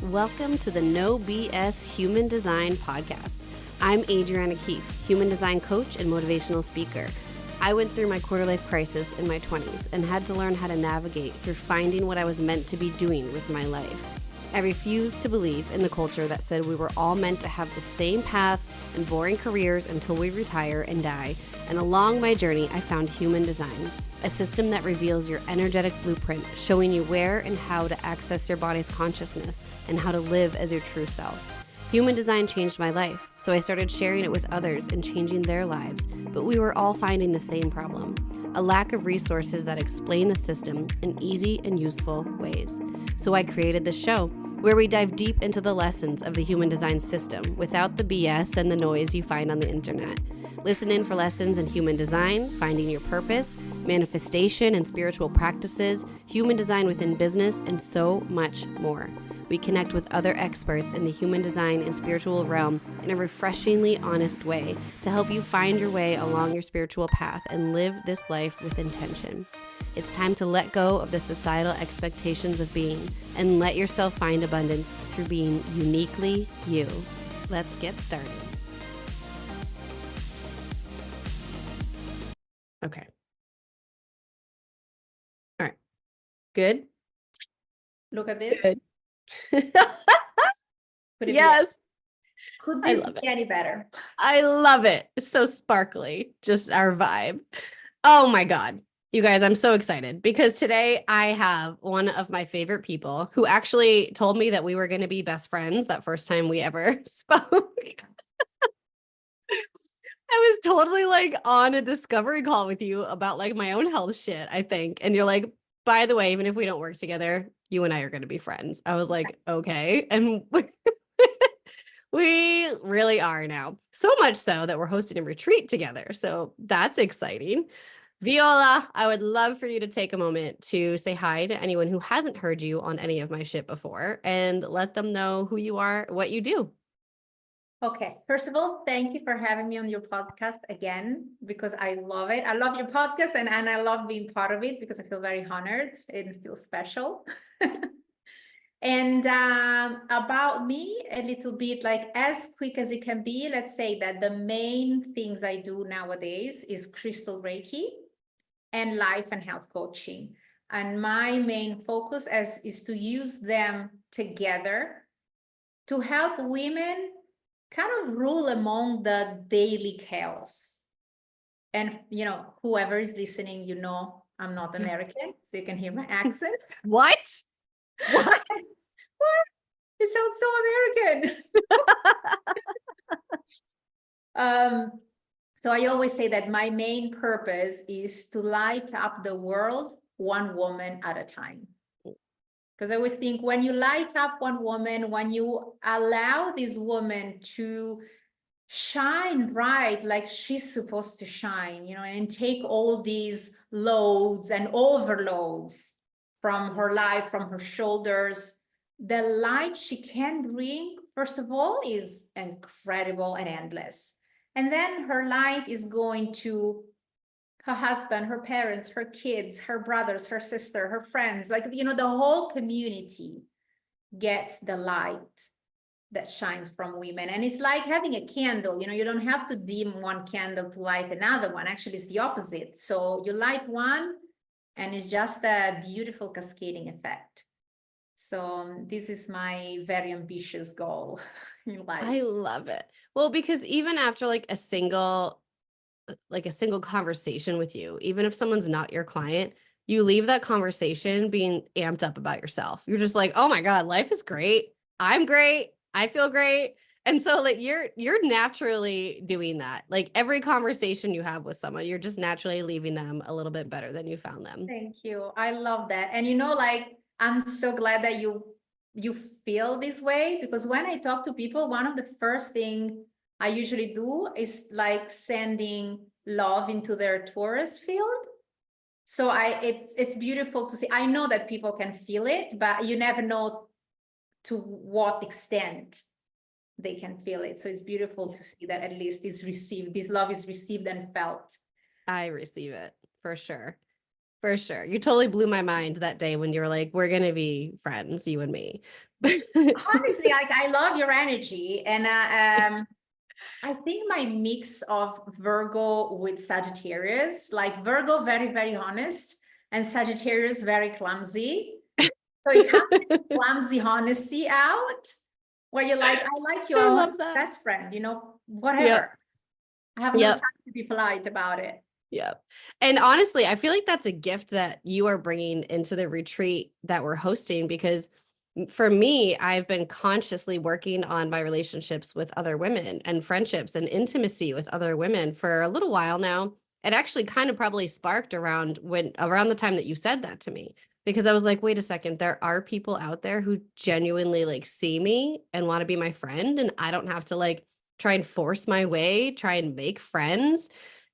Welcome to the No BS Human Design Podcast. I'm Adriana Keefe, human design coach and motivational speaker. I went through my quarter life crisis in my 20s and had to learn how to navigate through finding what I was meant to be doing with my life. I refused to believe in the culture that said we were all meant to have the same path and boring careers until we retire and die. And along my journey, I found human design, a system that reveals your energetic blueprint, showing you where and how to access your body's consciousness and how to live as your true self. Human design changed my life, so I started sharing it with others and changing their lives, but we were all finding the same problem: a lack of resources that explain the system in easy and useful ways. So I created this show where we dive deep into the lessons of the human design system without the BS and the noise you find on the internet. Listen in for lessons in human design, finding your purpose, manifestation and spiritual practices, human design within business, and so much more. We connect with other experts in the human design and spiritual realm in a refreshingly honest way to help you find your way along your spiritual path and live this life with intention. It's time to let go of the societal expectations of being and let yourself find abundance through being uniquely you. Let's get started. Okay. All right. Good? Look at this. Good. Yes. Could this be any better? I love it. It's so sparkly. Just our vibe. Oh my God. You guys, I'm so excited because today I have one of my favorite people who actually told me that we were going to be best friends that first time we ever spoke. I was totally like on a discovery call with you about like my own health shit, I think. And you're like, by the way, even if we don't work together, you and I are going to be friends. I was like, okay. And we really are now. So much so that we're hosting a retreat together. So that's exciting. Viola, I would love for you to take a moment to say hi to anyone who hasn't heard you on any of my shit before and let them know who you are, what you do. Okay. First of all, thank you for having me on your podcast again, because I love it. I love your podcast and I love being part of it because I feel very honored. It feels special. And about me, a little bit like as quick as it can be, let's say that the main things I do nowadays is crystal Reiki and life and health coaching. And my main focus is to use them together to help women kind of rule among the daily chaos. And, you know, whoever is listening, you know, I'm not American, so you can hear my accent. What? What? It sounds so American. So I always say that my main purpose is to light up the world one woman at a time. Because I always think when you light up one woman, when you allow this woman to shine bright like she's supposed to shine, you know, and take all these loads and overloads from her life, from her shoulders, the light she can bring, first of all, is incredible and endless. And then her light is going to her husband, her parents, her kids, her brothers, her sister, her friends, like, you know, the whole community gets the light that shines from women. And it's like having a candle, you know, you don't have to dim one candle to light another one. Actually, it's the opposite. So you light one and it's just a beautiful cascading effect. So this is my very ambitious goal in life. I love it. Well, because even after like a single conversation with you, even if someone's not your client, you leave that conversation being amped up about yourself. You're just like, oh my God, life is great. I'm great. I feel great. And so like you're naturally doing that. Like every conversation you have with someone, you're just naturally leaving them a little bit better than you found them. Thank you. I love that. And you know, like I'm so glad that you feel this way, because when I talk to people, one of the first thing I usually do is like sending love into their Taurus field. So it's beautiful to see. I know that people can feel it, but you never know to what extent they can feel it. So it's beautiful to see that at least it's received. This love is received and felt. I receive it for sure. For sure. You totally blew my mind that day when you were like, we're going to be friends, you and me. Honestly, like I love your energy, and I think my mix of Virgo with Sagittarius, like Virgo, very, very honest, and Sagittarius, very clumsy. So it comes this clumsy honesty out where you're like, I like you, I I want love to be that. best friend, Yep. whatever. I have no Yep. time to be polite about it. Yep. And honestly, I feel like that's a gift that you are bringing into the retreat that we're hosting, because for me, I've been consciously working on my relationships with other women and friendships and intimacy with other women for a little while now. It actually kind of probably sparked around the time that you said that to me, because I was like, wait a second, there are people out there who genuinely like see me and want to be my friend, and I don't have to like try and force my way, try and make friends.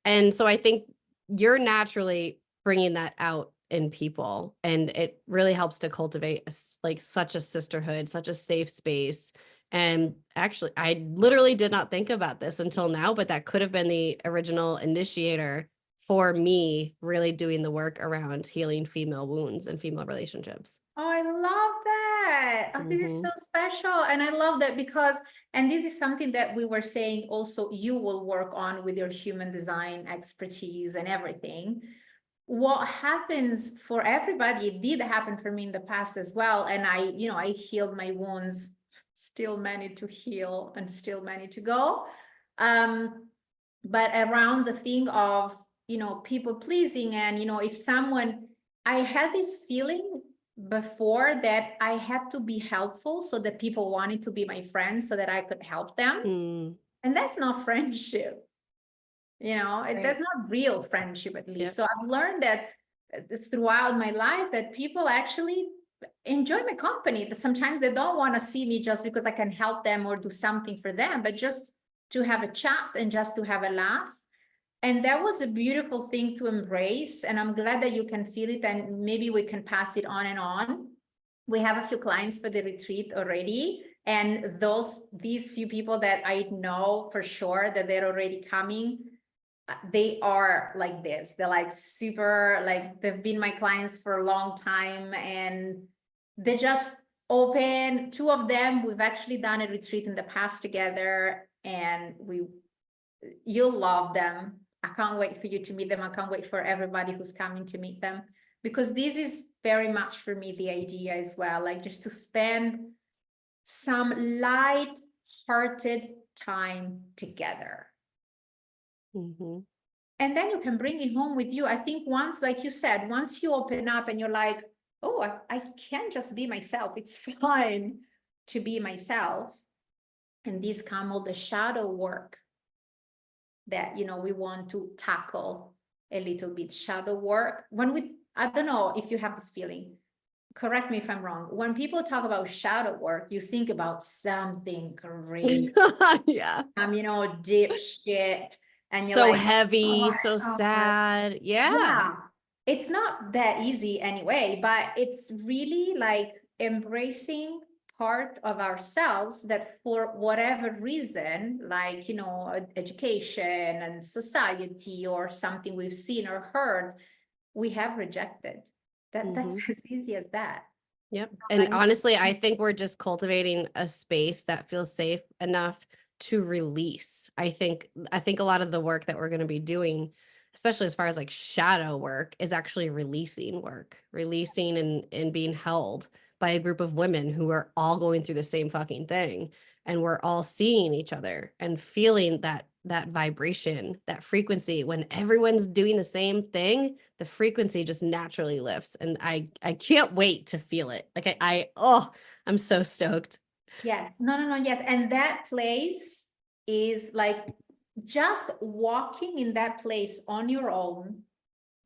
And so I think you're naturally bringing that out in people, and it really helps to cultivate like such a sisterhood, such a safe space. And actually, I literally did not think about this until now, but that could have been the original initiator for me really doing the work around healing female wounds and female relationships. Oh, I love that. Oh, this is Mm-hmm. so special. And I love that because, and this is something that we were saying also, you will work on with your human design expertise and everything. What happens for everybody, it did happen for me in the past as well. And I healed my wounds, still many to heal and still many to go. But around the thing of, people pleasing, and, if someone, I had this feeling before that I had to be helpful so that people wanted to be my friends so that I could help them. Mm, And that's not friendship. That's right. not real friendship, at least. Yep. So I've learned that throughout my life, that people actually enjoy my company. That sometimes they don't want to see me just because I can help them or do something for them, but just to have a chat and just to have a laugh. And that was a beautiful thing to embrace. And I'm glad that you can feel it, and maybe we can pass it on and on. We have a few clients for the retreat already. And these few people that I know for sure that they're already coming, they are like this. They're like super, like they've been my clients for a long time, and they're just open. Two of them, we've actually done a retreat in the past together, and you'll love them. I can't wait for you to meet them. I can't wait for everybody who's coming to meet them, because this is very much for me the idea as well, like just to spend some light-hearted time together. Mm-hmm. And then you can bring it home with you. I think once, like you said, once you open up and you're like, oh, I can just be myself. It's fine to be myself. And these come all the shadow work that, we want to tackle a little bit. Shadow work. I don't know if you have this feeling. Correct me if I'm wrong. When people talk about shadow work, you think about something crazy, Yeah. deep shit. And you're So like, oh, heavy, so so sad. Yeah. yeah, it's not that easy anyway, but it's really like embracing part of ourselves that for whatever reason, like, education and society or something we've seen or heard, we have rejected. That's Mm-hmm. as easy as that. Yep. I And mean, honestly, I think we're just cultivating a space that feels safe enough to release. I think a lot of the work that we're going to be doing, especially as far as like shadow work, is actually releasing work, releasing and being held by a group of women who are all going through the same fucking thing, and we're all seeing each other and feeling that vibration, that frequency. When everyone's doing the same thing, the frequency just naturally lifts, and I can't wait to feel it. Like I'm so stoked. yes, no, yes. And that place is like just walking in that place on your own,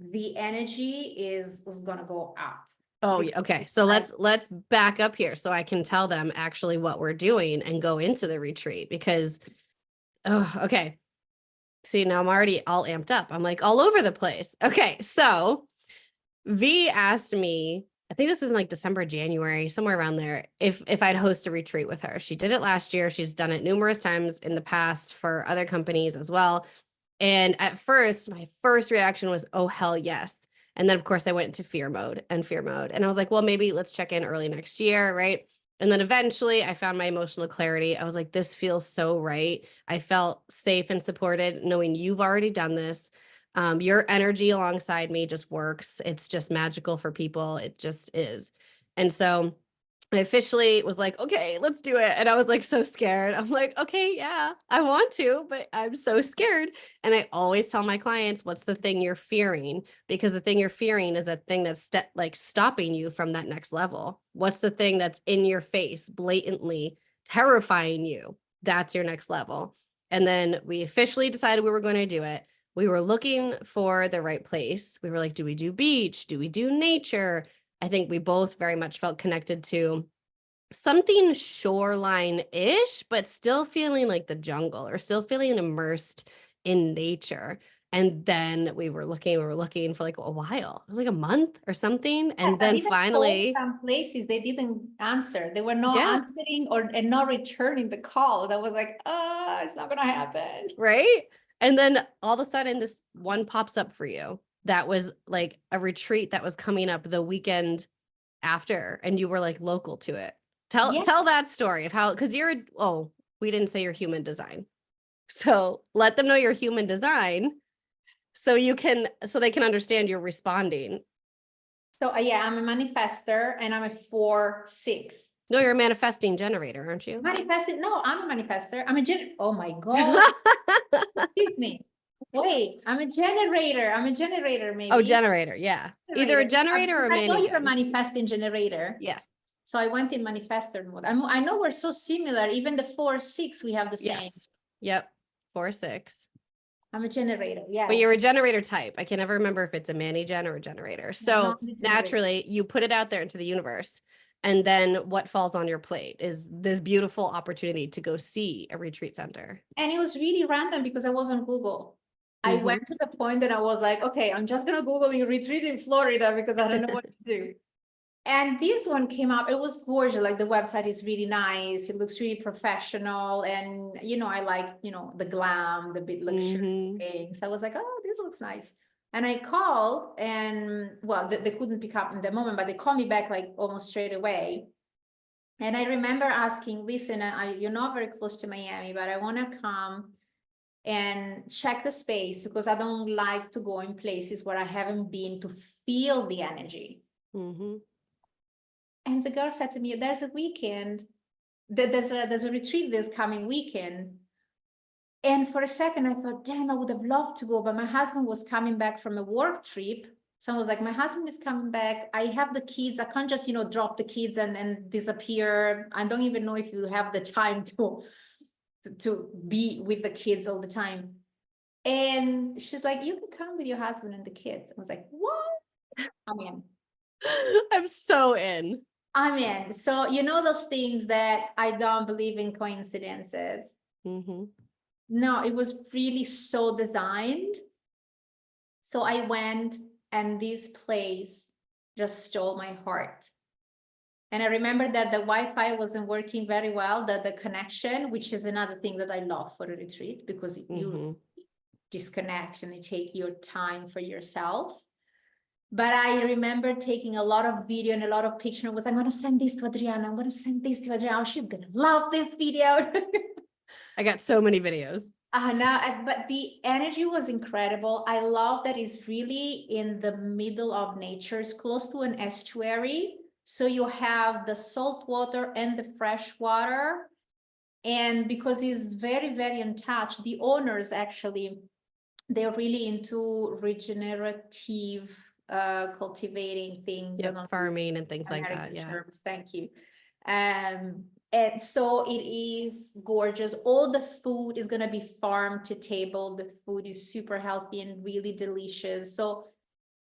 the energy is gonna go up. Oh Because yeah, okay. So like, let's back up here so I can tell them actually what we're doing and go into the retreat, because okay. See, now I'm already all amped up. I'm like all over the place. Okay, so V asked me, I think this was in like December, January, somewhere around there, if I'd host a retreat with her. She did it last year. She's done it numerous times in the past for other companies as well. And at first, my first reaction was, oh, hell yes. And then, of course, I went into fear mode. And I was like, well, maybe let's check in early next year, right? And then eventually I found my emotional clarity. I was like, this feels so right. I felt safe and supported knowing you've already done this. Your energy alongside me just works. It's just magical for people. It just is. And so I officially was like, okay, let's do it. And I was like, so scared. I'm like, okay, yeah, I want to, but I'm so scared. And I always tell my clients, what's the thing you're fearing? Because the thing you're fearing is that thing that's like stopping you from that next level. What's the thing that's in your face, blatantly terrifying you? That's your next level. And then we officially decided we were going to do it. We were looking for the right place. We were like, do we do beach? Do we do nature? I think we both very much felt connected to something shoreline-ish, but still feeling like the jungle or still feeling immersed in nature. And then we were looking for like a while. It was like a month or something. And Yes, I then even called finally, some places, they didn't answer. They were not yeah, answering and not returning the call. That was like, it's not gonna happen. right? And then all of a sudden this one pops up for you. That was like a retreat that was coming up the weekend after, and you were like local to it. Yeah. Tell that story of how, because we didn't say you're human design. So let them know you're human design so they can understand you're responding. So yeah, I'm a manifester and I'm a 4/6. No, you're a manifesting generator, aren't you? Manifesting? No, I'm a manifester. Oh my God. Excuse me. Wait, I'm a generator. I'm a generator, maybe. Oh, generator. Yeah. Either a generator or a I know you're a mani-gen. manifesting generator. Yes. So I went in manifestor mode. I know we're so similar. Even the 4/6, we have the same. Yes. Yep. 4/6. I'm a generator. Yes. But you're a generator type. I can never remember if it's a mani-gen or a generator. So naturally, you put it out there into the universe. And then what falls on your plate is this beautiful opportunity to go see a retreat center. And it was really random because I was on Google. I went to the point that I was like, okay, I'm just going to Google a retreat in Florida because I don't know what to do. And this one came up. It was gorgeous. Like the website is really nice. It looks really professional. And, I like, the glam, the bit luxury things. I was like, oh, this looks nice. And I called and, well, they couldn't pick up in the moment, but they called me back like almost straight away. And I remember asking, listen, you're not very close to Miami, but I want to come and check the space because I don't like to go in places where I haven't been to feel the energy. And the girl said to me, there's a weekend, there's a retreat this coming weekend. And for a second, I thought, damn, I would have loved to go, but my husband was coming back from a work trip. So I was like, my husband is coming back. I have the kids. I can't just, drop the kids and disappear. I don't even know if you have the time to be with the kids all the time. And she's like, you can come with your husband and the kids. I was like, what? I'm in. I'm so in. I'm in. So, those things that I don't believe in coincidences. No, it was really so designed. So I went and this place just stole my heart. And I remember that the Wi-Fi wasn't working very well, the connection, which is another thing that I love for a retreat because you disconnect and you take your time for yourself. But I remember taking a lot of video and a lot of picture. I was, I'm going to send this to Adriana. I'm going to send this to Adriana. She's going to love this video. I got so many videos. But the energy was incredible. I love that it's really in the middle of nature. It's close to an estuary. So you have the salt water and the fresh water. And because it's very, very untouched, the owners actually, they're really into regenerative cultivating things. Farming and things like that. Yeah. Terms. Thank you. And so it is gorgeous. All the food is going to be farm to table. The food is super healthy and really delicious. So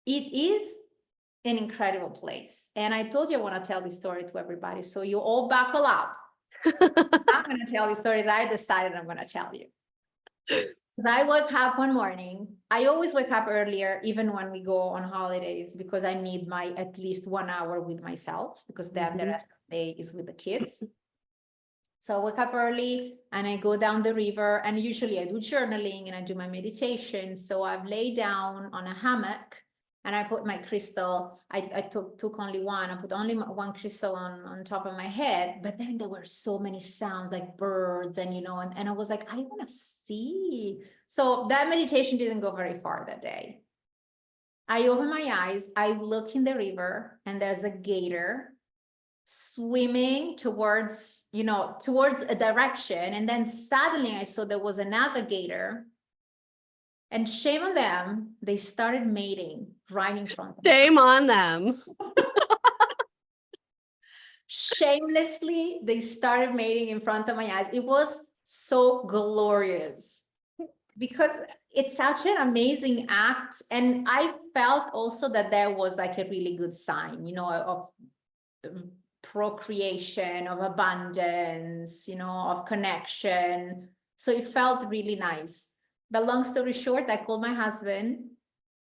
it is an incredible place. And I told you I want to tell this story to everybody. So you all buckle up. I'm going to tell you a story that I decided I'm going to tell you. I woke up one morning. I always wake up earlier, even when we go on holidays, because I need my at least 1 hour with myself, because then the rest of the day is with the kids. So I wake up early and I go down the river, and usually I do journaling and I do my meditation. So I've laid down on a hammock and I put my crystal. I took only one. I put only one crystal on top of my head, but then there were so many sounds like birds and, and I was like, I want to see. So that meditation didn't go very far that day. I open my eyes, I look in the river, and there's a gator swimming towards a direction. And then suddenly I saw there was another gator. And shame on them, they started mating right in front of me. Shame on them. Shamelessly, they started mating in front of my eyes. It was so glorious because it's such an amazing act. And I felt also that there was like a really good sign, of procreation, of abundance, of connection. So it felt really nice. But long story short, I called my husband.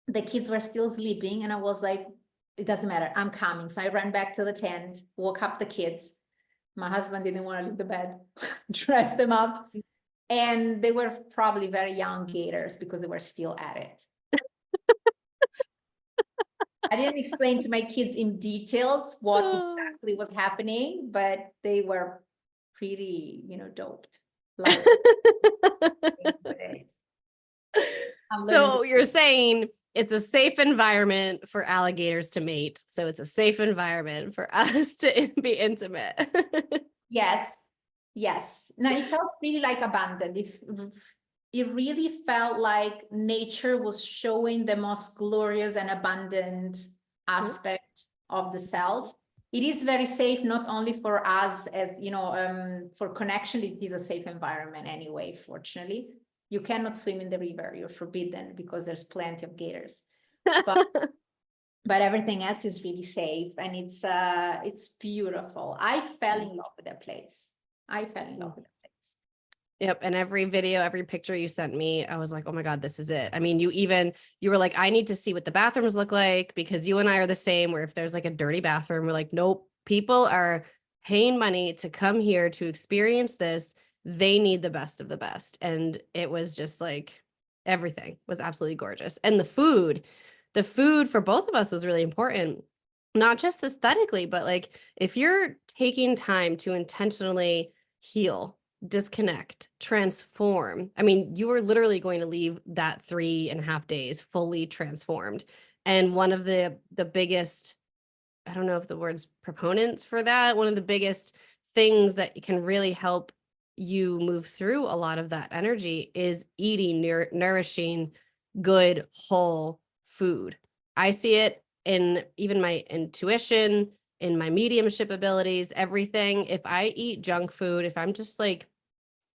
The kids were still sleeping, and I was like, it doesn't matter, I'm coming. So I ran back to the tent, woke up the kids. My husband didn't want to leave the bed, dressed them up. And they were probably very young gators because they were still at it. I didn't explain to my kids in details what exactly was happening, but they were pretty, doped. Like, so you're saying it's a safe environment for alligators to mate. So it's a safe environment for us to be intimate. Yes. Now it felt really like abundant. It really felt like nature was showing the most glorious and abundant aspect of the self. It is very safe, not only for us as, for connection, it is a safe environment anyway, fortunately. You cannot swim in the river, you're forbidden because there's plenty of gators. But everything else is really safe, and it's beautiful. I fell in love with that place. Yep. And every video, every picture you sent me, I was like, oh my God, this is it. I mean, you were like, I need to see what the bathrooms look like, because you and I are the same, where if there's like a dirty bathroom, we're like, nope, people are paying money to come here to experience this. They need the best of the best. And it was just like, everything was absolutely gorgeous. And the food for both of us was really important, not just aesthetically, but like, if you're taking time to intentionally heal, disconnect, transform. I mean, you were literally going to leave that 3.5 days fully transformed. And one of the biggest, I don't know if the word's proponents for that, one of the biggest things that can really help you move through a lot of that energy is eating nourishing, good, whole food. I see it in even my intuition, in my mediumship abilities, everything. If I eat junk food, if I'm just like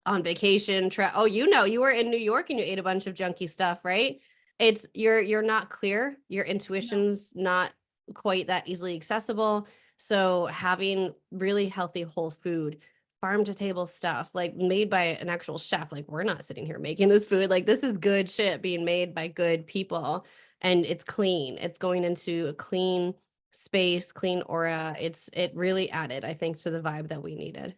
on vacation, you were in New York and you ate a bunch of junky stuff, right? It's you're not clear. Your intuition's not quite that easily accessible. So having really healthy whole food, farm to table stuff, like made by an actual chef, like we're not sitting here making this food, like this is good shit being made by good people, and it's clean. It's going into a clean space, clean aura. It really added, I think, to the vibe that we needed.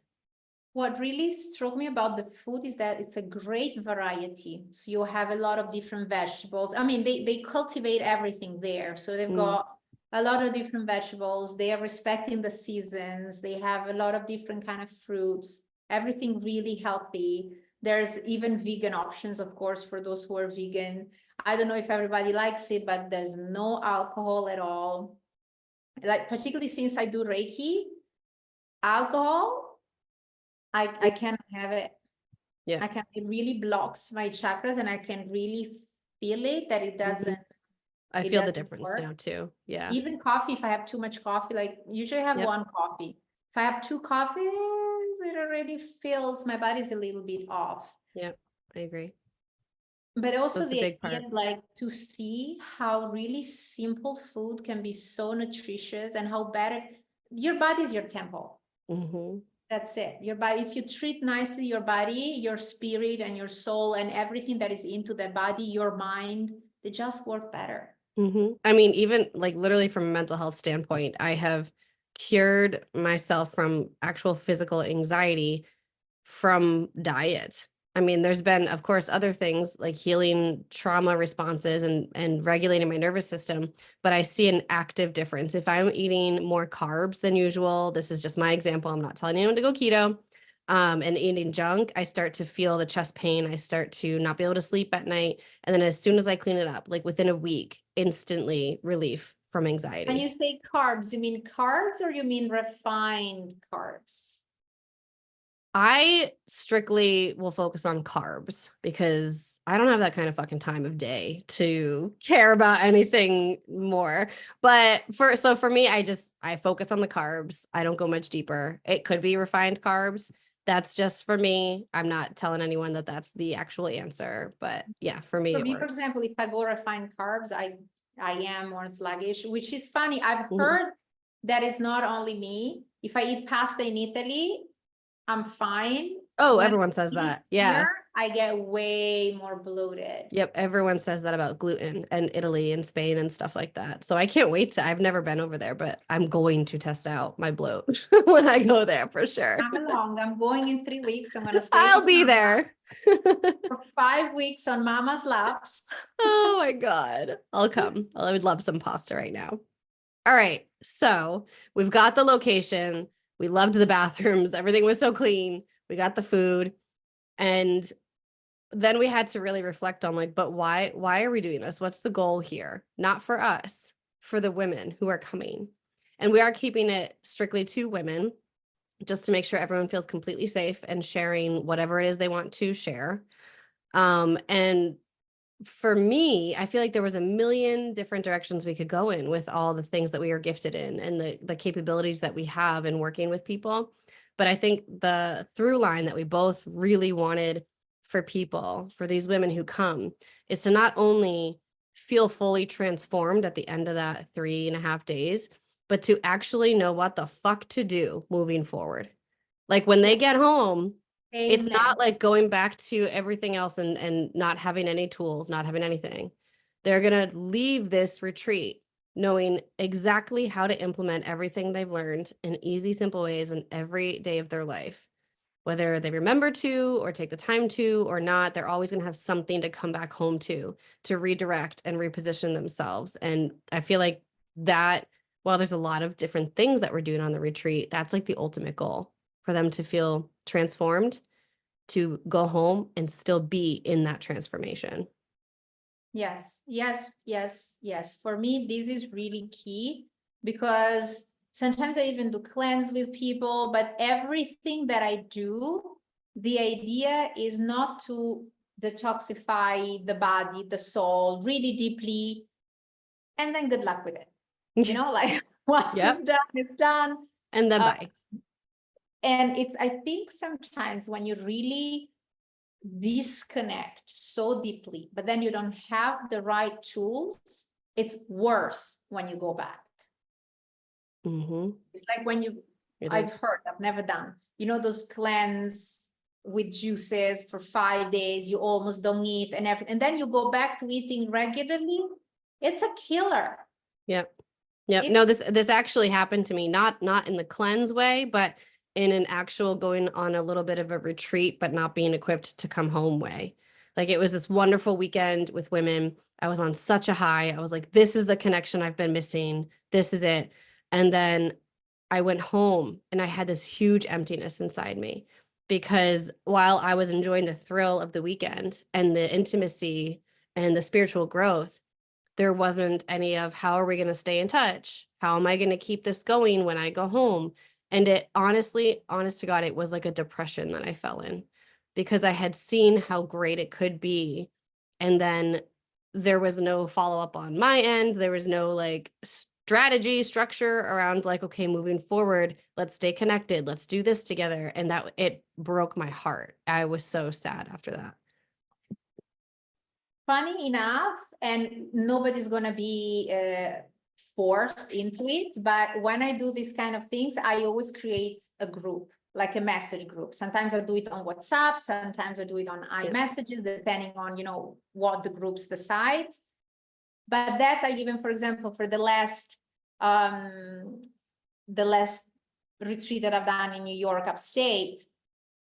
What really struck me about the food is that it's a great variety. So you have a lot of different vegetables. I mean, they cultivate everything there. So they've got a lot of different vegetables. They are respecting the seasons. They have a lot of different kind of fruits, everything really healthy. There's even vegan options, of course, for those who are vegan. I don't know if everybody likes it, but there's no alcohol at all. Like, particularly since I do Reiki, alcohol, I cannot have it. Yeah. It really blocks my chakras, and I can really feel it that it doesn't. I feel the difference now too. Yeah. Even coffee, if I have too much coffee, like usually I have one coffee. If I have 2 coffees, it already feels my body's a little bit off. Yeah, I agree. But also the idea, like, to see how really simple food can be so nutritious, and how better your body is your temple. That's it. Your body, if you treat nicely your body, your spirit and your soul and everything that is into the body, your mind, they just work better. I mean, even like literally from a mental health standpoint, I have cured myself from actual physical anxiety from diet. I mean, there's been, of course, other things like healing trauma responses and regulating my nervous system, but I see an active difference. If I'm eating more carbs than usual, this is just my example. I'm not telling anyone to go keto. And eating junk, I start to feel the chest pain. I start to not be able to sleep at night. And then as soon as I clean it up, like within a week, instantly relief from anxiety. When you say carbs, you mean carbs or you mean refined carbs? I strictly will focus on carbs because I don't have that kind of fucking time of day to care about anything more. But for me, I focus on the carbs. I don't go much deeper. It could be refined carbs. That's just for me. I'm not telling anyone that that's the actual answer, but yeah, for me, For it me, for works. example, if I go refined carbs, I am more sluggish, which is funny. I've Mhm. heard that it's not only me. If I eat pasta in Italy, I'm fine. Oh, When everyone I says eat that. Yeah. here, I get way more bloated. Yep, everyone says that about gluten and Italy and Spain and stuff like that. So I can't wait I've never been over there, but I'm going to test out my bloat when I go there for sure. Come along. I'm going in 3 weeks. I'm gonna stay I'll with be Mama there. for 5 weeks on Mama's laps. Oh my God. I'll come. I would love some pasta right now. All right. So we've got the location. We loved the bathrooms. Everything was so clean. We got the food. And then we had to really reflect on like, but why are we doing this? What's the goal here? Not for us, for the women who are coming. And we are keeping it strictly to women just to make sure everyone feels completely safe and sharing whatever it is they want to share. And for me, I feel like there was a million different directions we could go in with all the things that we are gifted in and the capabilities that we have in working with people. But I think the through line that we both really wanted for people, for these women who come, is to not only feel fully transformed at the end of that 3.5 days, but to actually know what the fuck to do moving forward. Like when they get home, it's Amen. not like going back to everything else and not having any tools, not having anything. They're going to leave this retreat knowing exactly how to implement everything they've learned in easy, simple ways in every day of their life. Whether they remember to or take the time to or not, they're always going to have something to come back home to redirect and reposition themselves. And I feel like that, while there's a lot of different things that we're doing on the retreat, that's like the ultimate goal for them to feel transformed, to go home and still be in that transformation. Yes, yes, yes, yes. For me, this is really key because sometimes I even do cleanse with people, but everything that I do, the idea is not to detoxify the body, the soul really deeply, and then good luck with it. You know, like once Yep. it's done, it's done. And then bye. And it's, I think sometimes when you really disconnect so deeply, but then you don't have the right tools, it's worse when you go back. Mm-hmm. It's like when you, I've heard, I've never done, you know, those cleanse with juices for 5 days, you almost don't eat and everything, and then you go back to eating regularly. It's a killer. Yep. Yep. No, this actually happened to me, not in the cleanse way, but in an actual going on a little bit of a retreat, but not being equipped to come home way. Like it was this wonderful weekend with women. I was on such a high. I was like, this is the connection I've been missing. This is it. And then I went home and I had this huge emptiness inside me because while I was enjoying the thrill of the weekend and the intimacy and the spiritual growth, there wasn't any of how are we going to stay in touch? How am I going to keep this going when I go home? And it honestly, honest to God, it was like a depression that I fell in because I had seen how great it could be. And then there was no follow up on my end. There was no like strategy, structure around like, okay, moving forward, let's stay connected. Let's do this together. And that it broke my heart. I was so sad after that. Funny enough, and nobody's gonna be forced into it, but when I do these kind of things, I always create a group, like a message group. Sometimes I do it on WhatsApp, sometimes I do it on iMessages, depending on, you know, what the groups decide. But that I even, for example, for the last retreat that I've done in New York upstate,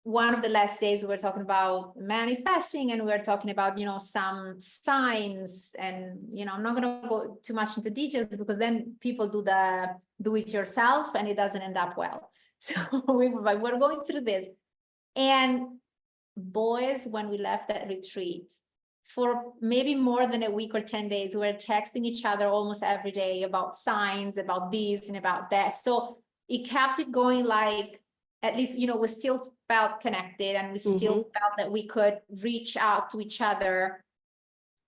one of the last days we were talking about manifesting, and we were talking about, some signs, and, I'm not going to go too much into details because then people do it yourself and it doesn't end up well. So we're going through this. And boys, when we left that retreat, for maybe more than a week or 10 days, we were texting each other almost every day about signs, about this and about that. So it kept it going, like, at least, we still felt connected, and we still felt that we could reach out to each other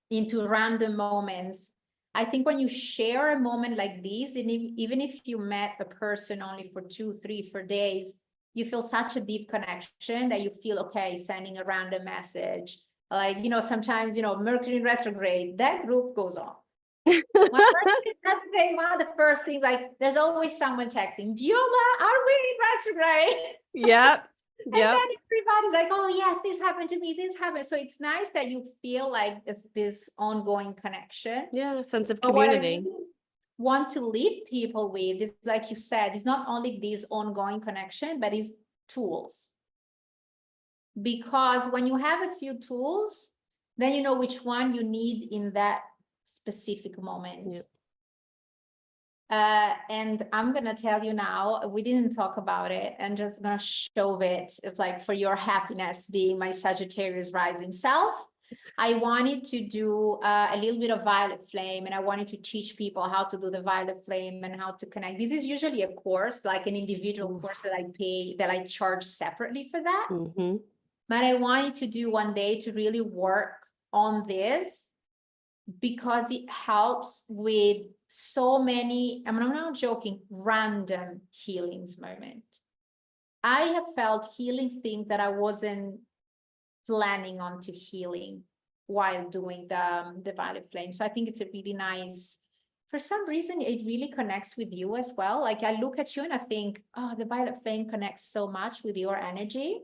into random moments. I think when you share a moment like this, and even if you met a person only for 2, 3, 4 days, you feel such a deep connection that you feel okay sending a random message. Like, sometimes, Mercury retrograde, that group goes on. When Mercury retrograde, one of the first things, like, there's always someone texting, Viola, are we in retrograde? Yep. And then everybody's like, oh, yes, this happened to me, this happened. So it's nice that you feel like it's this ongoing connection. Yeah, a sense of But what I community. really want to lead people with is, like you said, it's not only this ongoing connection, but it's tools. Because when you have a few tools, then you know which one you need in that specific moment. Yep. And I'm going to tell you now, we didn't talk about it, and just going to show it, like, for your happiness, being my Sagittarius rising self. I wanted to do a little bit of violet flame, and I wanted to teach people how to do the violet flame and how to connect. This is usually a course, like an individual course that I charge separately for that. But I wanted to do one day to really work on this, because it helps with so many, I'm not joking, random healings moment. I have felt healing things that I wasn't planning on to healing while doing the violet flame. So I think it's a really nice, for some reason, it really connects with you as well. Like, I look at you and I think, oh, the violet flame connects so much with your energy.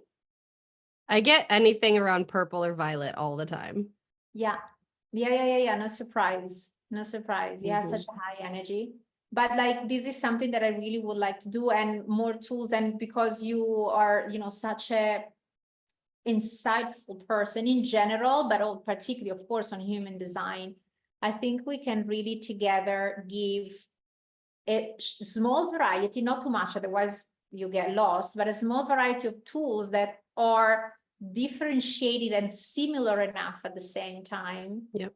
I get anything around purple or violet all the time. Yeah. No surprise. Yeah, such a high energy. But, like, this is something that I really would like to do, and more tools. And because you are, such a insightful person in general, but particularly, of course, on human design, I think we can really together give a small variety, not too much, otherwise you get lost, but a small variety of tools that are differentiated and similar enough at the same time. Yep.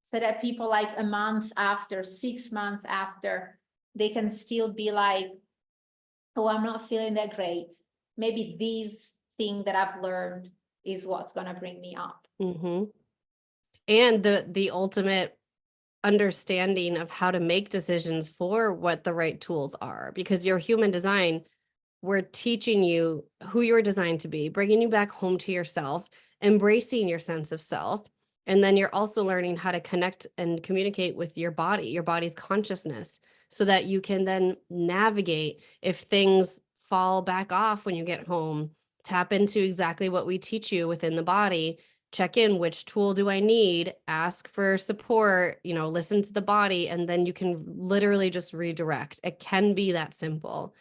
So that people, like, a month after, 6 months after, they can still be like, oh, I'm not feeling that great. Maybe this thing that I've learned is what's going to bring me up. And the ultimate understanding of how to make decisions for what the right tools are, because your human design, we're teaching you who you're designed to be, bringing you back home to yourself, embracing your sense of self. And then you're also learning how to connect and communicate with your body, your body's consciousness, so that you can then navigate if things fall back off when you get home. Tap into exactly what we teach you within the body. Check in, which tool do I need? Ask for support, listen to the body, and then you can literally just redirect. It can be that simple.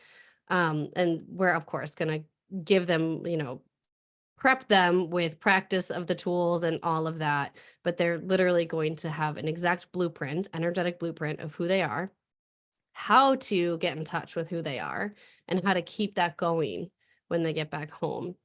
And we're, of course, going to give them, prep them with practice of the tools and all of that, but they're literally going to have an exact blueprint, energetic blueprint of who they are, how to get in touch with who they are, and how to keep that going when they get back home.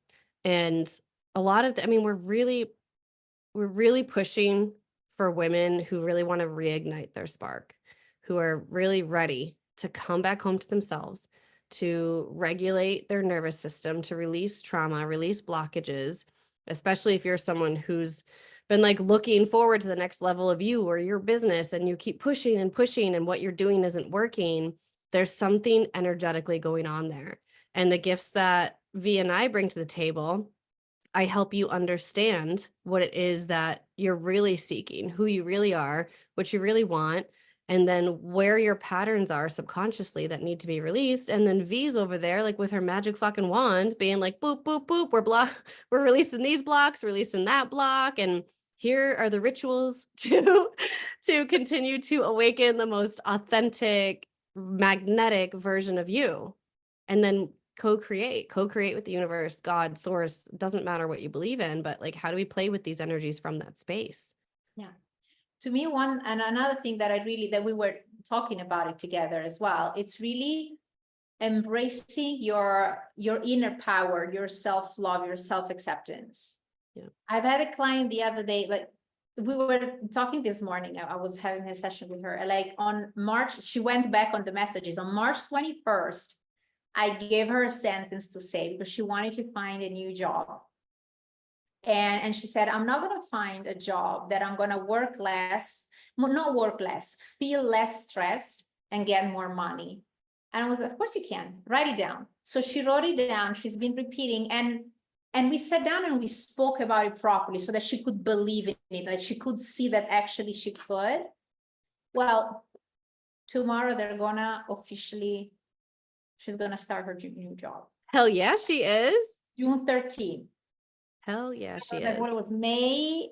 And a lot of, we're really pushing for women who really want to reignite their spark, who are really ready to come back home to themselves, to regulate their nervous system, to release trauma, release blockages, especially if you're someone who's been, like, looking forward to the next level of you or your business, and you keep pushing and pushing and what you're doing isn't working. There's something energetically going on there. And the gifts that V and I bring to the table, I help you understand what it is that you're really seeking, who you really are, what you really want, and then where your patterns are subconsciously that need to be released. And then V's over there, like, with her magic fucking wand, being like, boop, boop, boop, we're releasing these blocks, releasing that block. And here are the rituals to continue to awaken the most authentic, magnetic version of you. And then co-create with the universe, God, source, doesn't matter what you believe in, but like, how do we play with these energies from that space? Yeah. To me, one and another thing that that we were talking about it together as well, it's really embracing your inner power, your self-love, your self-acceptance. Yeah. I've had a client the other day, like we were talking this morning, I was having a session with her, like on March, she went back on the messages. On March 21st, I gave her a sentence to say because she wanted to find a new job. And she said, I'm not going to find a job that I'm going to work less, not work less, feel less stressed and get more money. And I was, of course you can, write it down. So she wrote it down. She's been repeating, and we sat down and we spoke about it properly so that she could believe in it, that she could see that actually she could. Well, tomorrow they're gonna officially, she's gonna start her new job. Hell yeah, she is. June 13th. Hell yeah, she is. Like what it was May,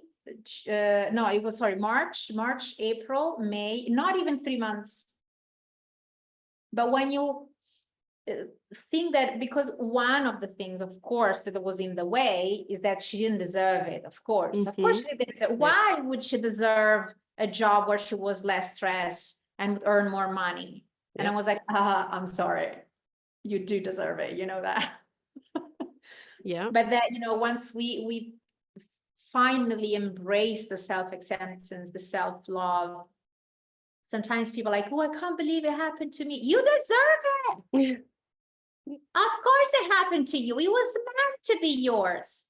no, it was, sorry, March, April, May, not even 3 months. But when you think that, because one of the things, of course, that was in the way is that she didn't deserve it. Of course she didn't deserve. Why would she deserve a job where she was less stressed and would earn more money? And I was like, I'm sorry, you do deserve it, you know that. Yeah. But that, once we finally embrace the self-acceptance, the self-love, sometimes people are like, oh, I can't believe it happened to me. You deserve it. Of course it happened to you. It was meant to be yours.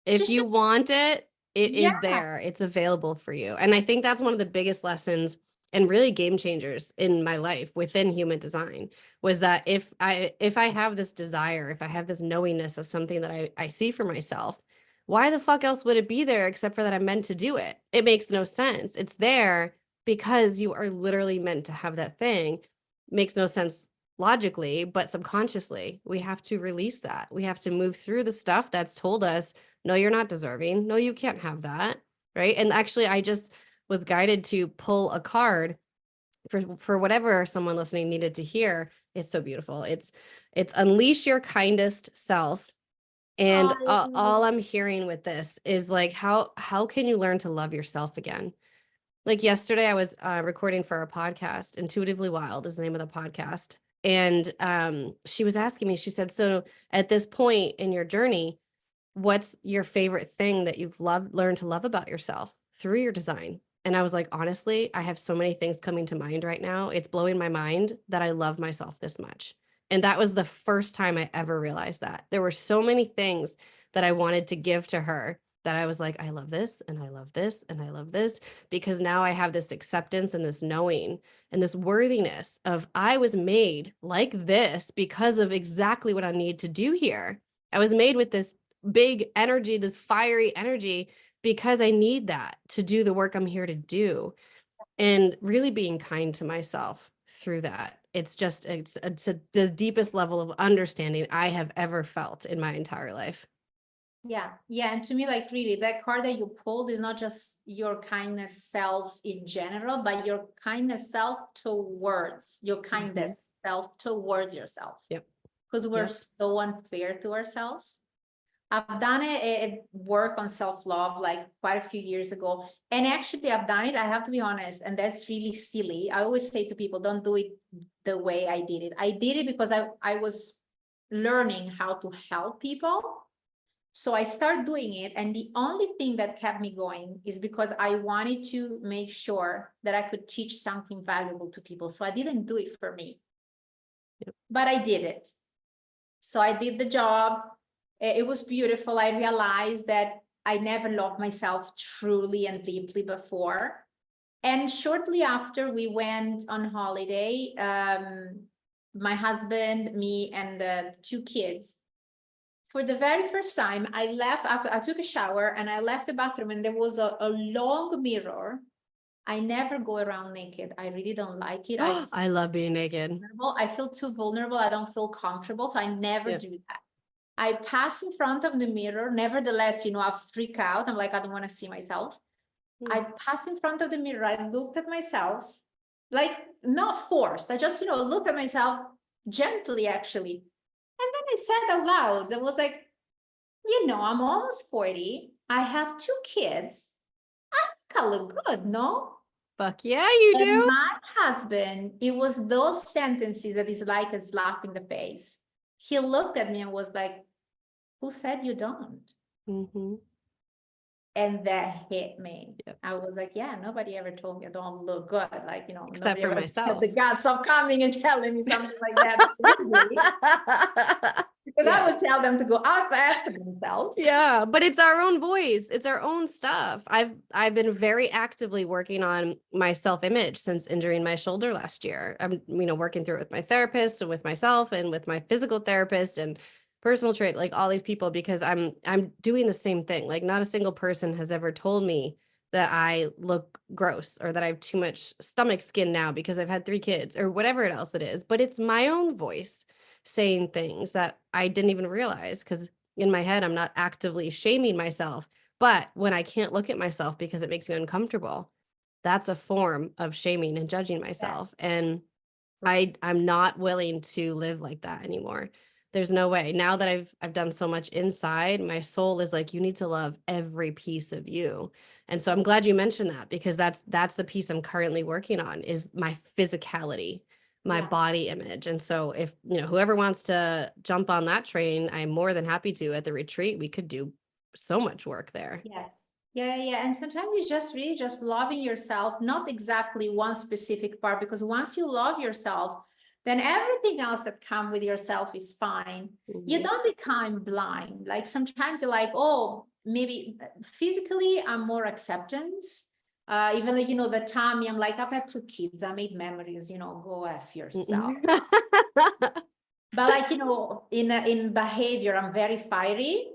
If you want it, it is there. It's available for you. And I think that's one of the biggest lessons and really game changers in my life within human design was that if I have this desire, if I have this knowingness of something that I see for myself, why the fuck else would it be there except for that I'm meant to do it? It makes no sense. It's there because you are literally meant to have that thing. Makes no sense logically, but subconsciously, we have to release that. We have to move through the stuff that's told us, no, you're not deserving. No, you can't have that. Right. And actually, I just was guided to pull a card for whatever someone listening needed to hear. It's so beautiful. It's unleash your kindest self. And all I'm hearing with this is like, how can you learn to love yourself again? Like yesterday, I was recording for a podcast. Intuitively Wild is the name of the podcast. And she was asking me, she said, so at this point in your journey, what's your favorite thing that you've learned to love about yourself through your design? And I was like, honestly, I have so many things coming to mind right now. It's blowing my mind that I love myself this much. And that was the first time I ever realized that. There were so many things that I wanted to give to her that I was like, I love this and I love this and I love this, because now I have this acceptance and this knowing and this worthiness of I was made like this because of exactly what I need to do here. I was made with this big energy, this fiery energy, because I need that to do the work I'm here to do. And really being kind to myself through that. It's the deepest level of understanding I have ever felt in my entire life. Yeah. And to me, like really, that card that you pulled is not just your kindness self in general, but your kindness self towards your kindness self towards yourself. Yep. Because we're so unfair to ourselves. I've done a work on self-love like quite a few years ago. And actually I've done it, I have to be honest, and that's really silly. I always say to people, don't do it the way I did it. I did it because I was learning how to help people. So I started doing it. And the only thing that kept me going is because I wanted to make sure that I could teach something valuable to people. So I didn't do it for me, but I did it. So I did the job. It was beautiful. I realized that I never loved myself truly and deeply before. And shortly after, we went on holiday. My husband, me, and the 2 kids. For the very first time, I left after I took a shower and I left the bathroom, and there was a long mirror. I never go around naked. I really don't like it. I love being naked. I feel too vulnerable. I don't feel comfortable. So I never do that. I pass in front of the mirror. Nevertheless, I freak out. I'm like, I don't want to see myself. I pass in front of the mirror. I looked at myself, like not forced. I just, looked at myself gently, actually. I said out loud, that was like, you know, I'm almost 40. I have 2 kids. I think I look good, no? Fuck yeah, you And do. my husband, it was those sentences that is like a slap in the face. He looked at me and was like, who said you don't? Mm-hmm. And that hit me. Yep. I was like, yeah, nobody ever told me I don't look good. Like, you know, Except nobody for ever myself. had the guts of coming and telling me something like that. Because I would tell them to go up after themselves. Yeah, but it's our own voice. It's our own stuff. I've been very actively working on my self-image since injuring my shoulder last year. I'm, working through it with my therapist and with myself and with my physical therapist and personal trait, like all these people, because I'm doing the same thing. Like not a single person has ever told me that I look gross or that I have too much stomach skin now because I've had 3 kids or whatever else it is. But it's my own voice saying things that I didn't even realize, because in my head, I'm not actively shaming myself. But when I can't look at myself because it makes me uncomfortable, that's a form of shaming and judging myself. And I'm not willing to live like that anymore. There's no way. Now that I've done so much inside, my soul is like, you need to love every piece of you. And so I'm glad you mentioned that, because that's the piece I'm currently working on, is my physicality, my body image. And so if, whoever wants to jump on that train, I'm more than happy to. At the retreat, we could do so much work there. Yes. Yeah. And sometimes it's just really just loving yourself, not exactly one specific part, because once you love yourself, then everything else that comes with yourself is fine. Mm-hmm. You don't become blind. Like sometimes you're like, oh, maybe physically I'm more acceptance. Even like, the tummy, I'm like, I've had 2 kids. I made memories, go F yourself. But like, in behavior, I'm very fiery.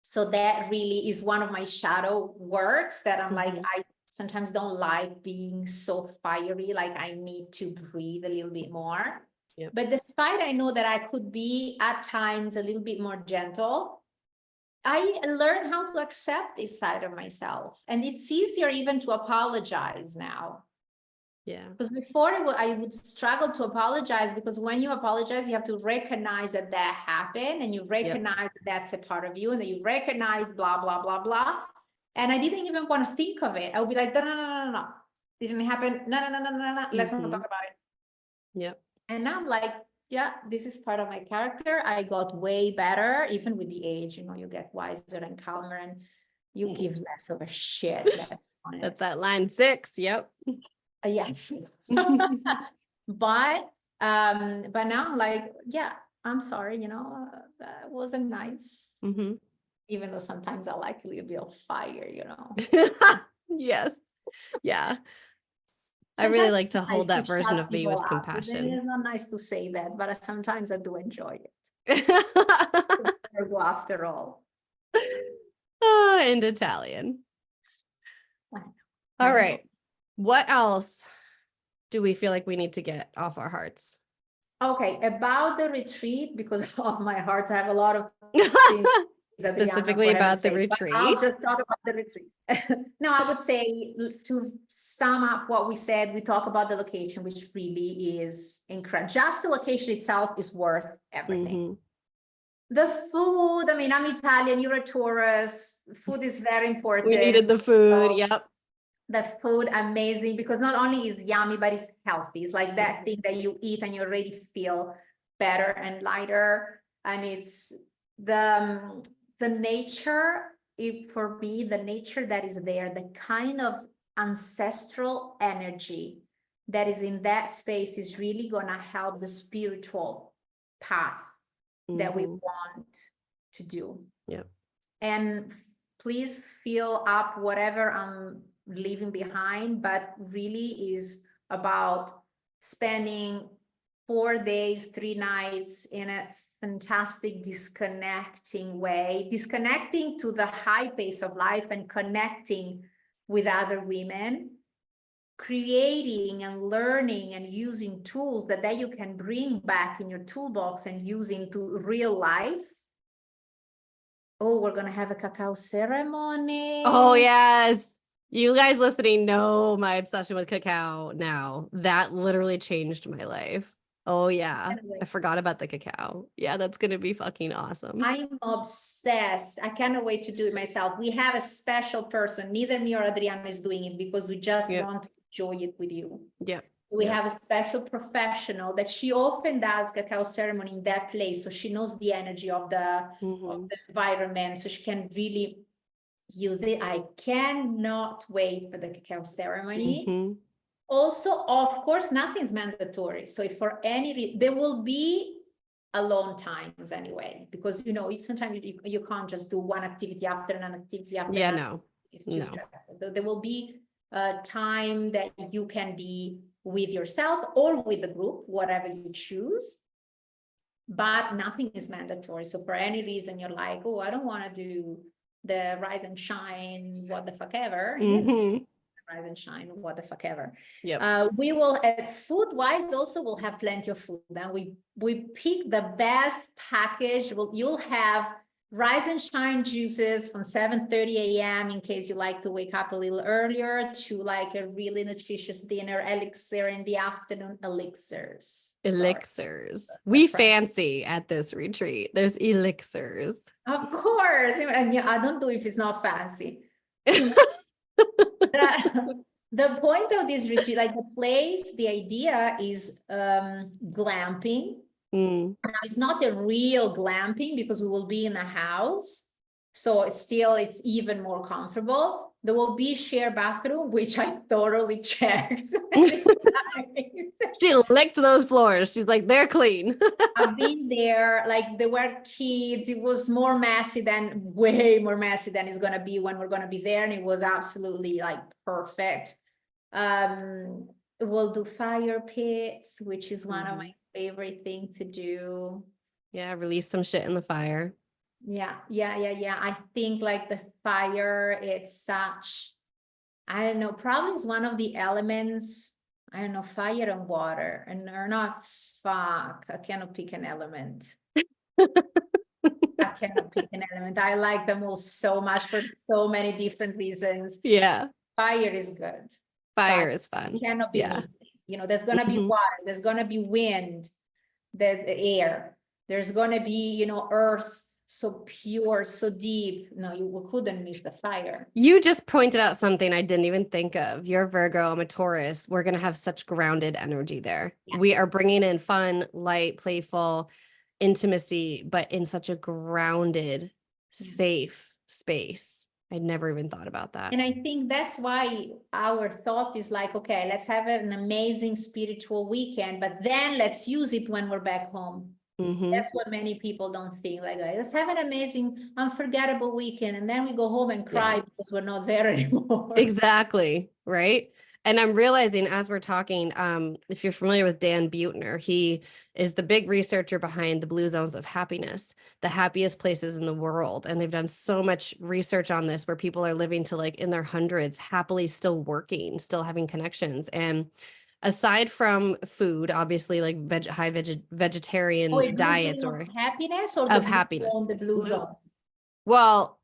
So that really is one of my shadow works that I'm like, I sometimes don't like being so fiery. Like I need to breathe a little bit more. Yep. But despite I know that I could be at times a little bit more gentle, I learned how to accept this side of myself. And it's easier even to apologize now. Yeah. Because before I would struggle to apologize, because when you apologize, you have to recognize that happened, and you recognize that that's a part of you, and then you recognize blah, blah, blah, blah. And I didn't even want to think of it. I would be like, no. Didn't happen. No. Let's not talk about it. Yep. And now I'm like, yeah, this is part of my character. I got way better, even with the age, you get wiser and calmer, and you give less of a shit. That's that line 6. Yep. Yes. But now I'm like, yeah, I'm sorry, that wasn't nice. Even though sometimes I like a little bit of fire, Yes. Yeah. Sometimes I really like to hold nice that version of me with compassion. It's not nice to say that, but sometimes I do enjoy it. After all. Oh, and Italian. All right. What else do we feel like we need to get off our hearts? Okay, about the retreat, because of my heart, I have a lot of things specifically about the retreat. I'll just talk about the retreat. No, I would say, to sum up what we said, we talk about the location, which really is incredible. Just the location itself is worth everything. The food, I mean, I'm Italian, you're a tourist. Food is very important. We needed the food. Yep. The food, amazing, because not only is yummy, but it's healthy. It's like that thing that you eat and you already feel better and lighter. And it's the nature, for me, the nature that is there, the kind of ancestral energy that is in that space is really going to help the spiritual path that we want to do. Yep. And please fill up whatever I'm leaving behind, but really is about spending 4 days, 3 nights in a fantastic disconnecting way, disconnecting to the high pace of life and connecting with other women, creating and learning and using tools that you can bring back in your toolbox and use into real life. Oh, we're going to have a cacao ceremony. Oh, yes. You guys listening know my obsession with cacao now. That literally changed my life. Oh yeah. Can't wait. I forgot about the cacao. Yeah, that's gonna be fucking awesome. I'm obsessed. I cannot wait to do it myself. We have a special person. Neither me or Adriana is doing it because we just Yep. want to enjoy it with you. Yep. We Yep. have a special professional that she often does cacao ceremony in that place. So she knows the energy of the environment. So she can really use it. I cannot wait for the cacao ceremony. Mm-hmm. Also, of course, nothing's mandatory. So if for any reason, there will be alone times anyway, because sometimes you can't just do one activity after another activity after Yeah, another. no. It's too stressful. There will be a time that you can be with yourself or with the group, whatever you choose, but nothing is mandatory. So for any reason you're like, oh, I don't want to do the rise and shine, what the fuck ever. Mm-hmm. Rise and shine, what the fuck ever. Yep. We will, food wise, also we'll have plenty of food. Then we pick the best package. You'll have rise and shine juices from 7:30 a.m. in case you like to wake up a little earlier, to like a really nutritious dinner, elixir in the afternoon, elixirs. Elixirs. We fancy at this retreat. There's elixirs. Of course. And yeah, I don't know if it's not fancy. The point of this retreat, like the place, the idea is glamping. It's not a real glamping because we will be in a house. So it's even more comfortable. There will be share bathroom, which I thoroughly checked. She licked those floors. She's like, they're clean. I've been there, like there were kids. It was way more messy than it's gonna be when we're gonna be there. And it was absolutely like perfect. We'll do fire pits, which is one of my favorite things to do. Yeah, release some shit in the fire. Yeah. I think like the fire, it's such, I don't know, probably it's one of the elements, I don't know, fire and water, and they're not, fuck, I cannot pick an element. I cannot pick an element. I like them all so much for so many different reasons. Yeah. Fire is good. Fire is fun. It cannot be missing. There's gonna be water, there's gonna be wind, the air, there's gonna be, earth, so pure, so deep. No, we couldn't miss the fire. You just pointed out something I didn't even think of. You're Virgo, I'm a Taurus. We're going to have such grounded energy there. Yes. We are bringing in fun, light, playful intimacy, but in such a grounded, safe space. I'd never even thought about that. And I think that's why our thought is like, okay, let's have an amazing spiritual weekend, but then let's use it when we're back home. That's what many people don't think. Like, let's have an amazing, unforgettable weekend, and then we go home and cry because we're not there anymore. Exactly. Right. And I'm realizing as we're talking, if you're familiar with Dan Buettner, he is the big researcher behind the Blue Zones of Happiness, the happiest places in the world. And they've done so much research on this where people are living to like in their hundreds, happily still working, still having connections. And aside from food, obviously like vegetarian diets or happiness or of happiness, the blue zone. Well,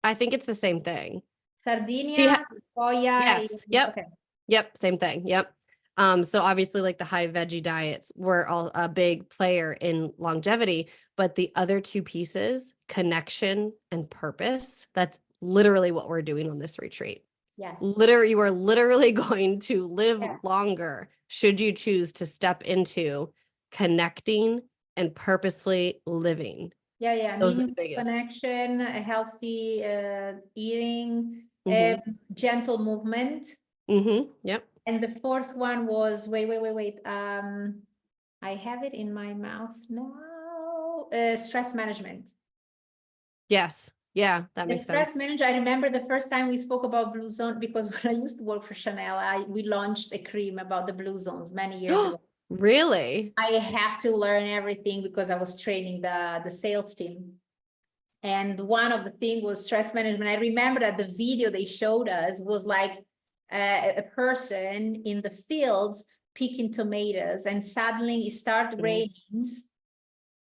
I think it's the same thing. Sardinia, yes, yep, okay. Yep, same thing, yep. So obviously like the high veggie diets were all a big player in longevity, but the other two pieces, connection and purpose, that's literally what we're doing on this retreat. Yes. Literally, you are literally going to live longer should you choose to step into connecting and purposefully living. Yeah. Those are the biggest. Connection, a healthy eating, gentle movement. Yep. And the fourth one was, wait. I have it in my mouth now. Stress management. Yes. Yeah, that makes sense. Stress management. I remember the first time we spoke about blue zone, because when I used to work for Chanel, we launched a cream about the blue zones many years ago. Really? I had to learn everything because I was training the sales team. And one of the things was stress management. I remember that the video they showed us was like a person in the fields picking tomatoes, and suddenly it started raining.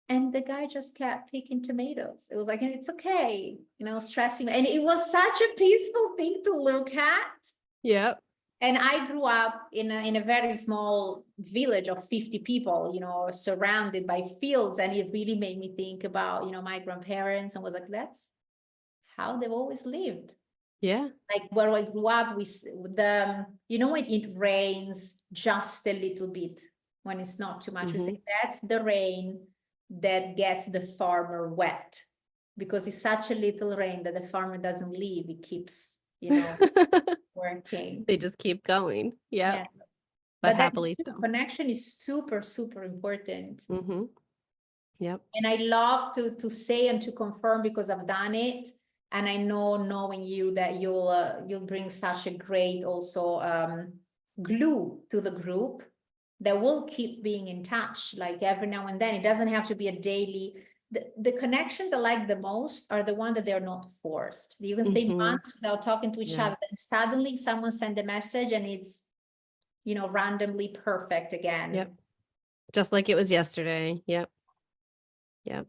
And the guy just kept picking tomatoes. It was like, it's okay, stressing. And it was such a peaceful thing to look at. Yep. And I grew up in a very small village of 50 people, you know, surrounded by fields. And it really made me think about, you know, my grandparents, and was like, that's how they've always lived. Yeah. Like where I grew up, you know, when it rains just a little bit, when it's not too much, we say that's the rain that gets the farmer wet, because it's such a little rain that the farmer doesn't leave. It keeps, you know, working. They just keep going. Yeah. Yes. But That happily so. connection is super, super important. Yep. And I love to say and to confirm, because I've done it. And I know, knowing you, that you'll bring such a great also glue to the group that will keep being in touch, like every now and then. It doesn't have to be a daily. The connections I like the most are the ones that they're not forced. You can stay months without talking to each other, and suddenly someone send a message and it's, you know, randomly perfect again. Yep. Just like it was yesterday. Yep. Yep.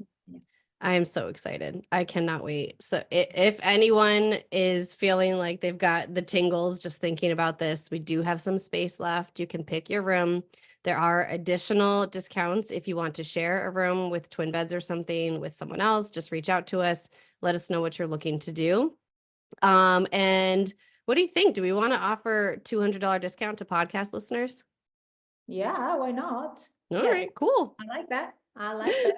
I am so excited. I cannot wait. So if anyone is feeling like they've got the tingles just thinking about this, we do have some space left. You can pick your room. There are additional discounts if you want to share a room with twin beds or something with someone else. Just reach out to us. Let us know what you're looking to do. And what do you think? Do we want to offer $200 discount to podcast listeners? Yeah, why not? All right, cool. I like that. I like that.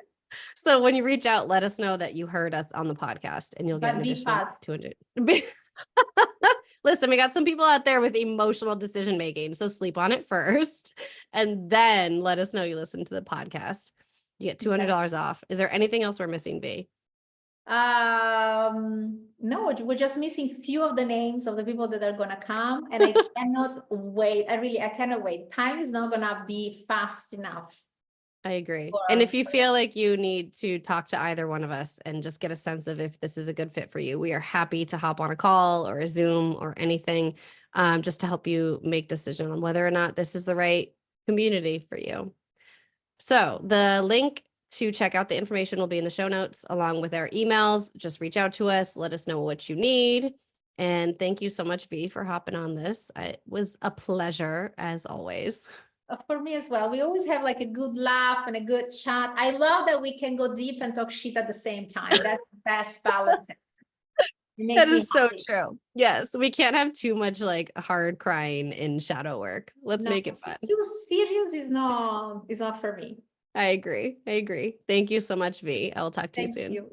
So when you reach out, let us know that you heard us on the podcast, and you'll get an additional 200. Listen, we got some people out there with emotional decision making, so sleep on it first, and then let us know you listen to the podcast. You get $200 off. Is there anything else we're missing, V? No, we're just missing a few of the names of the people that are gonna come, and I cannot wait. I cannot wait. Time is not gonna be fast enough. I agree. And if you feel like you need to talk to either one of us and just get a sense of if this is a good fit for you, we are happy to hop on a call or a Zoom or anything, just to help you make decision on whether or not this is the right community for you. So the link to check out the information will be in the show notes along with our emails. Just reach out to us. Let us know what you need. And thank you so much, V, for hopping on this. It was a pleasure as always. For me as well. We always have like a good laugh and a good chat. I love that we can go deep and talk shit at the same time. That's the best balance. That is so true. Yes, we can't have too much like hard crying in shadow work. Let's make it fun. Too serious is not for me. I agree. Thank you so much, V. I will talk to you soon. Thank you.